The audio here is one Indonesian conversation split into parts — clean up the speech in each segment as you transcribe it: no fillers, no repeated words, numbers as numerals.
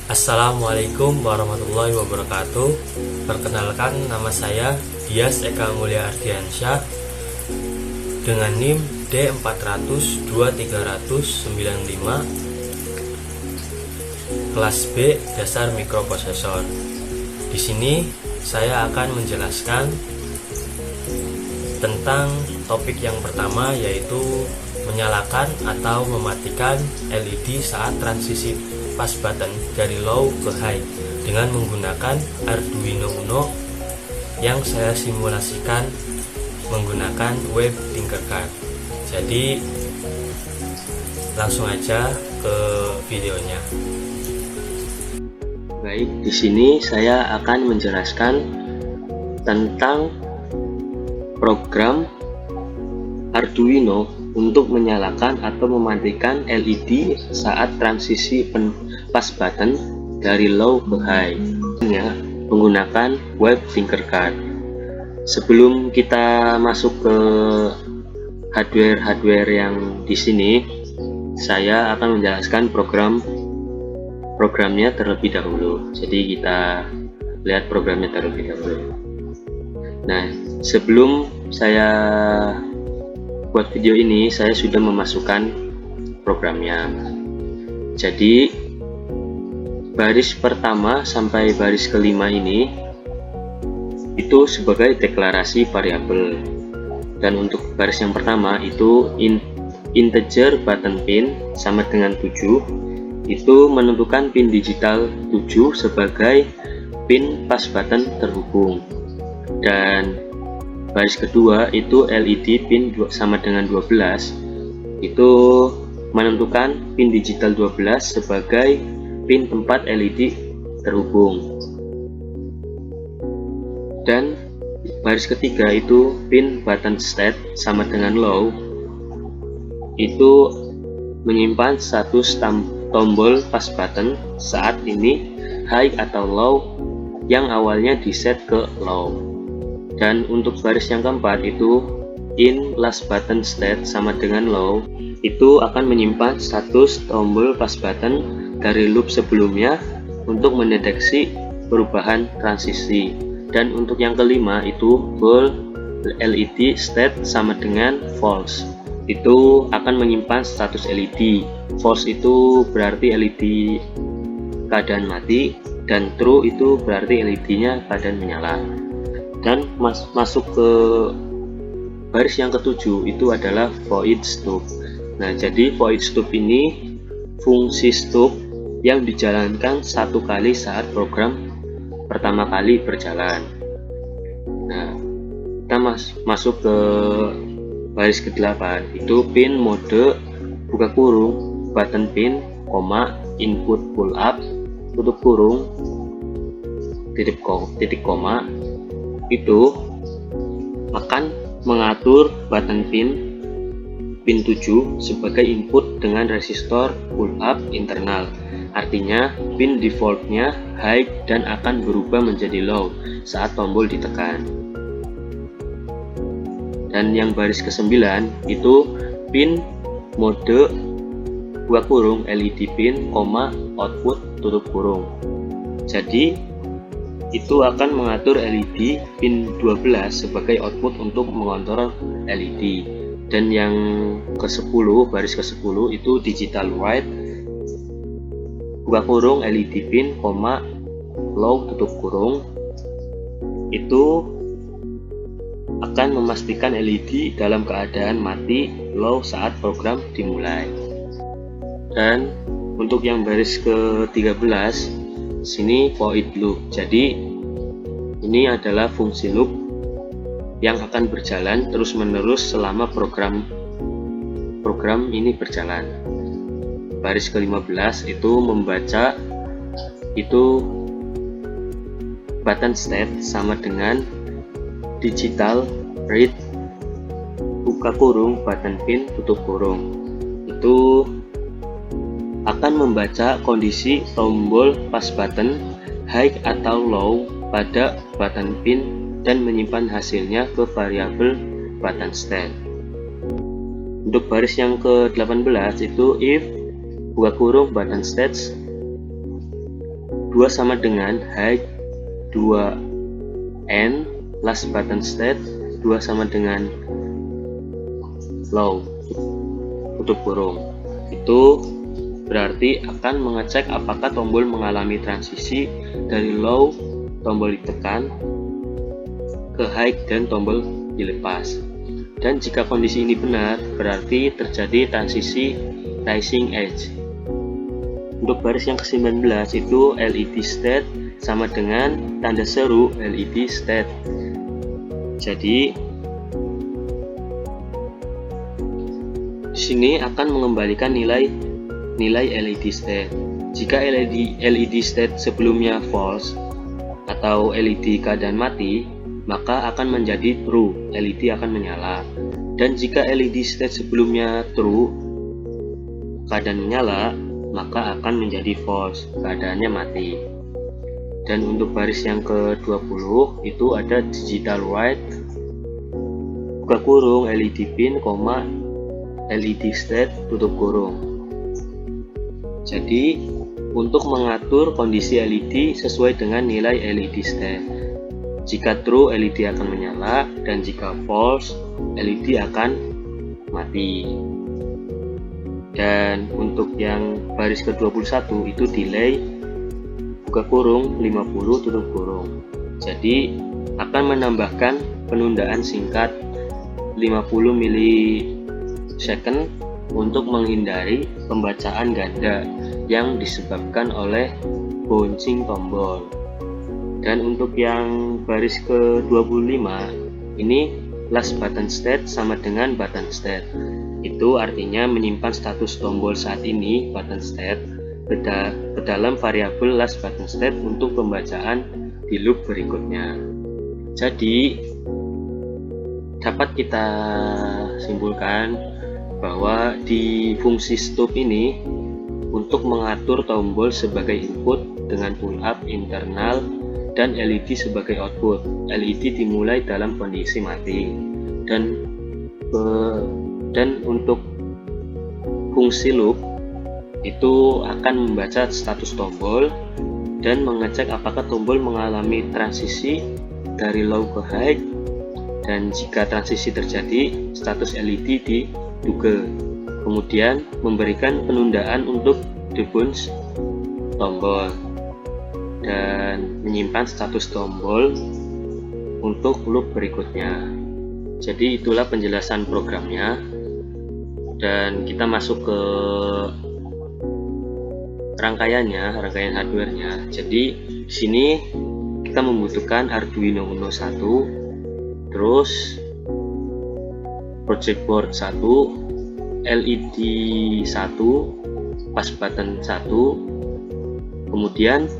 Assalamualaikum warahmatullahi wabarakatuh. Perkenalkan, nama saya Dias Eka Mulia Ardiansyah dengan NIM D400-23095, kelas B dasar mikroprosesor. Di sini saya akan menjelaskan tentang topik yang pertama, yaitu menyalakan atau mematikan LED saat transisi pas button dari low ke high dengan menggunakan Arduino Uno yang saya simulasikan menggunakan web Tinkercad. Jadi langsung aja ke videonya. Baik, di sini saya akan menjelaskan tentang program Arduino untuk menyalakan atau mematikan LED saat transisi pas button dari low ke high menggunakan web Tinkercad. Sebelum kita masuk ke hardware yang di sini, saya akan menjelaskan programnya terlebih dahulu. Jadi kita lihat programnya terlebih dahulu. Nah, sebelum saya buat video ini, saya sudah memasukkan programnya. Jadi baris pertama sampai baris kelima ini itu sebagai deklarasi variabel, dan untuk baris yang pertama itu integer button pin sama dengan 7, itu menentukan pin digital 7 sebagai pin pas button terhubung, dan baris kedua itu LED pin sama dengan 12, itu menentukan pin digital 12 sebagai pin tempat LED terhubung, dan baris ketiga itu pin button state sama dengan low, itu menyimpan status tombol pas button saat ini high atau low yang awalnya di set ke low. Dan untuk baris yang keempat itu in last button state sama dengan low, itu akan menyimpan status tombol pas button dari loop sebelumnya untuk mendeteksi perubahan transisi. Dan untuk yang kelima itu goal LED state sama dengan false, itu akan menyimpan status LED. False itu berarti LED keadaan mati, dan true itu berarti LED-nya keadaan menyala. Dan masuk ke baris yang ketujuh itu adalah void stop. Nah, jadi void stop ini fungsi stop yang dijalankan satu kali saat program pertama kali berjalan. Nah, kita masuk ke baris ke-8 itu pin mode buka kurung button pin, input pull up tutup kurung titik koma, itu akan mengatur button pin 7 sebagai input dengan resistor pull up internal. Artinya pin defaultnya high dan akan berubah menjadi low saat tombol ditekan. Dan yang baris ke-9 itu pin mode buka kurung LED pin, output tutup kurung. Jadi itu akan mengatur LED pin 12 sebagai output untuk mengontrol LED. Dan yang ke-10, baris ke-10 itu digital write buka kurung LED pin, low tutup kurung, itu akan memastikan LED dalam keadaan mati low saat program dimulai. Dan untuk yang baris ke-13 sini void loop. Jadi ini adalah fungsi loop yang akan berjalan terus-menerus selama program ini berjalan. Baris ke-15 itu membaca itu button state sama dengan digital read buka kurung button pin tutup kurung, itu akan membaca kondisi tombol pas button high atau low pada button pin dan menyimpan hasilnya ke variabel button state. Untuk baris yang ke-18 itu if buka kurung button state 2 sama dengan height 2n last button state 2 sama dengan low tutup kurung. Itu berarti akan mengecek apakah tombol mengalami transisi dari low tombol ditekan ke high dan tombol dilepas. Dan jika kondisi ini benar, berarti terjadi transisi rising edge. Untuk baris yang ke-19 itu LED state sama dengan tanda seru LED state. Jadi di sini akan mengembalikan nilai LED state. Jika LED state sebelumnya false atau LED keadaan mati, maka akan menjadi true, LED akan menyala. Dan jika LED state sebelumnya true, keadaan menyala, maka akan menjadi false, keadaannya mati. Dan untuk baris yang ke-20 itu ada digital white buka kurung LED pin, LED state tutup kurung. Jadi untuk mengatur kondisi LED sesuai dengan nilai LED state. Jika true, LED akan menyala, dan jika false, LED akan mati. Dan untuk yang baris ke-21 itu delay buka kurung 50 tutup kurung. Jadi akan menambahkan penundaan singkat 50 millisecond untuk menghindari pembacaan ganda yang disebabkan oleh bouncing tombol. Dan untuk yang baris ke-25 ini last button state sama dengan button state. Itu artinya menyimpan status tombol saat ini button state ke dalam variabel last button state untuk pembacaan di loop berikutnya. Jadi dapat kita simpulkan bahwa di fungsi stop ini untuk mengatur tombol sebagai input dengan pull up internal dan LED sebagai output. LED dimulai dalam kondisi mati, dan untuk fungsi loop itu akan membaca status tombol dan mengecek apakah tombol mengalami transisi dari low ke high, dan jika transisi terjadi status LED di toggle, kemudian memberikan penundaan untuk debounce tombol dan menyimpan status tombol untuk loop berikutnya. Jadi itulah penjelasan programnya, dan kita masuk ke rangkaian hardware-nya. Jadi di sini kita membutuhkan Arduino Uno 1, terus project board 1, LED 1, pas button 1, kemudian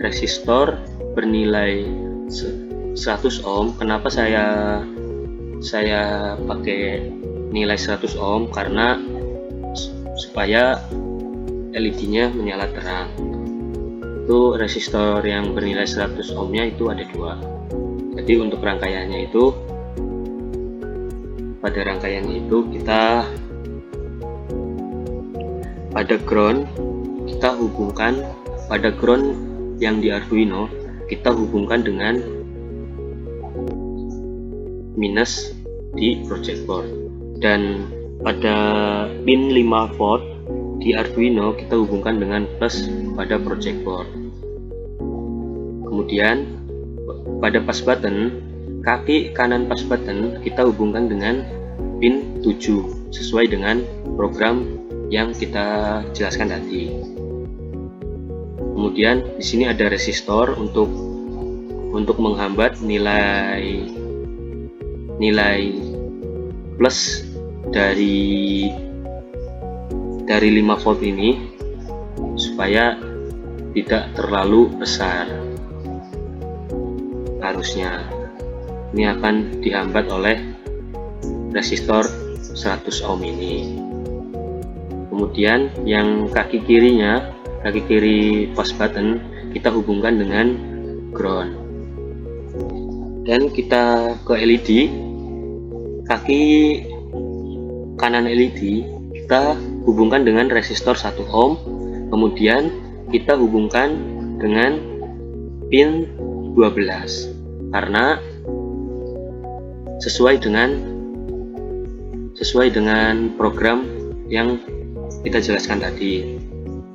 resistor bernilai 100 ohm. Kenapa saya pakai nilai 100 ohm? Karena supaya LED-nya menyala terang. Itu resistor yang bernilai 100 ohmnya itu ada 2. Jadi untuk rangkaiannya itu, pada rangkaiannya itu kita pada ground kita hubungkan, pada ground yang di Arduino kita hubungkan dengan minus di project board, dan pada pin 5 volt di Arduino kita hubungkan dengan plus pada project board. Kemudian pada pas button, kaki kanan pas button kita hubungkan dengan pin 7 sesuai dengan program yang kita jelaskan tadi. Kemudian di sini ada resistor untuk menghambat nilai plus dari 5 volt ini supaya tidak terlalu besar arusnya. Ini akan dihambat oleh resistor 100 ohm ini. Kemudian yang kaki kiri post button kita hubungkan dengan ground. Dan kita ke LED, kaki kanan LED kita hubungkan dengan resistor 1 ohm. Kemudian kita hubungkan dengan pin 12 karena sesuai dengan program yang kita jelaskan tadi.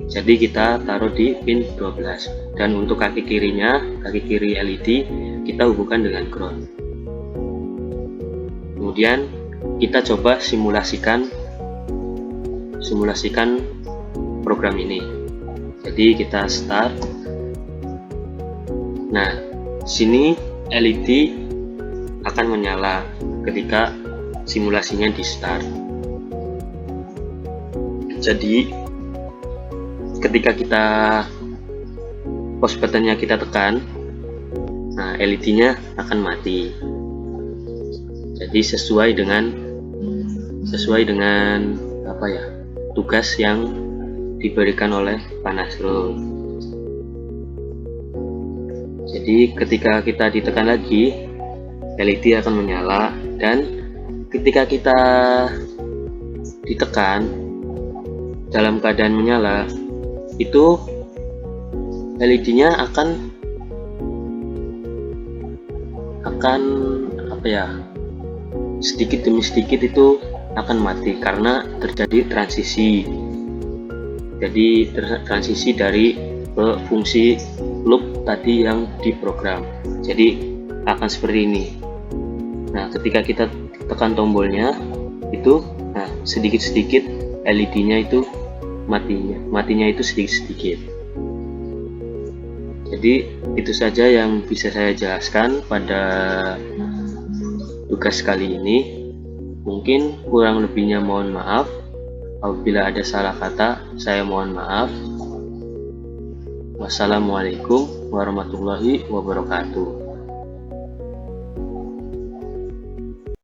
Jadi kita taruh di pin 12, dan untuk kaki kiri LED kita hubungkan dengan ground. Kemudian kita coba simulasikan program ini. Jadi kita start. Nah, sini LED akan menyala ketika simulasinya di start. Jadi ketika kita post buttonnya kita tekan, nah LED-nya akan mati. Jadi sesuai dengan tugas yang diberikan oleh Pak Nasrul. Jadi ketika kita ditekan lagi, LED akan menyala, dan ketika kita ditekan dalam keadaan menyala, itu LED-nya akan sedikit demi sedikit itu akan mati karena terjadi transisi. Jadi transisi dari fungsi loop tadi yang diprogram. Jadi akan seperti ini. Nah, ketika kita tekan tombolnya itu, nah sedikit-sedikit LED-nya itu matinya itu sedikit-sedikit. Jadi itu saja yang bisa saya jelaskan pada tugas kali ini. Mungkin kurang lebihnya mohon maaf. Apabila ada salah kata, saya mohon maaf. Wassalamualaikum warahmatullahi wabarakatuh.